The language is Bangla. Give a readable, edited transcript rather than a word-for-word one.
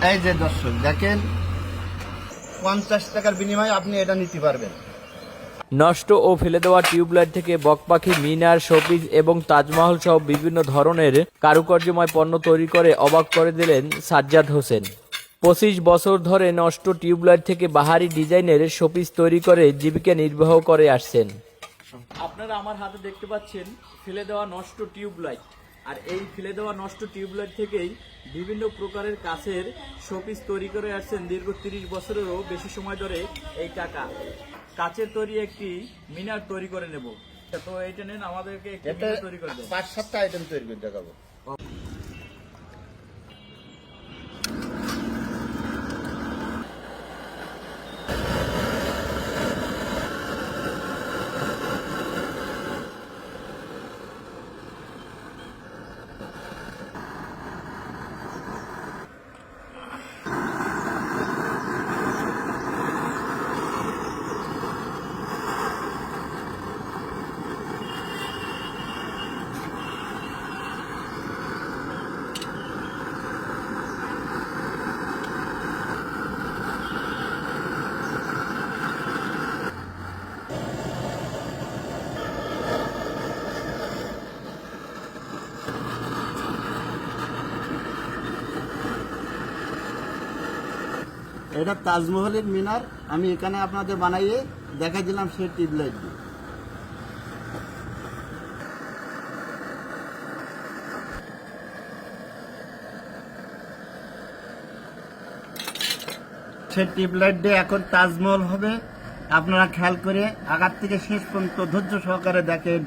এই যে দর্শক দেখেন, 50 টাকার বিনিময়ে আপনি এটা নিতে পারবেন। নষ্ট ও ফেলে দেওয়া টিউবলাইট থেকে বকপাখি, মিনার, শোপিস এবং তাজমহল সহ বিভিন্ন ধরনের কারুকার্যময় পণ্য তৈরি করে অবাক করে দিলেন সাজ্জাদ হোসেন। 25 বছর ধরে নষ্ট টিউবলাইট থেকে বাহারি ডিজাইনের শোপিস তৈরি করে জীবিকা নির্বাহ করে আসছেন। আপনারা আমার হাতে দেখতে পাচ্ছেন ফেলে দেওয়া নষ্ট টিউবলাইট, আর এই ফেলে দেওয়া নষ্ট টিউবলাইট থেকেই বিভিন্ন প্রকারের কাচের শোপিস তৈরি করে আসছেন দীর্ঘ 30 বছরেরও বেশি সময় ধরে এই কাকা। কাচের তৈরি একটি মিনার তৈরি করে নেব, তো এইটা নেন, আমাদেরকে একটি মিনার তৈরি করে দেন। 5-7টা আইটেম তৈরি করে দেখাবো। এটা তাজমহলের মিনার, আমি এখানে আপনাদের বানাইয়ে দেখা দিলাম সেই টিউবলাইট দিয়ে। সেই টিউবলাইট দিয়ে এখন তাজমহল হবে। আপনারা খেয়াল করে আগার থেকে শেষ পর্যন্ত ধৈর্য সহকারে দেখেন।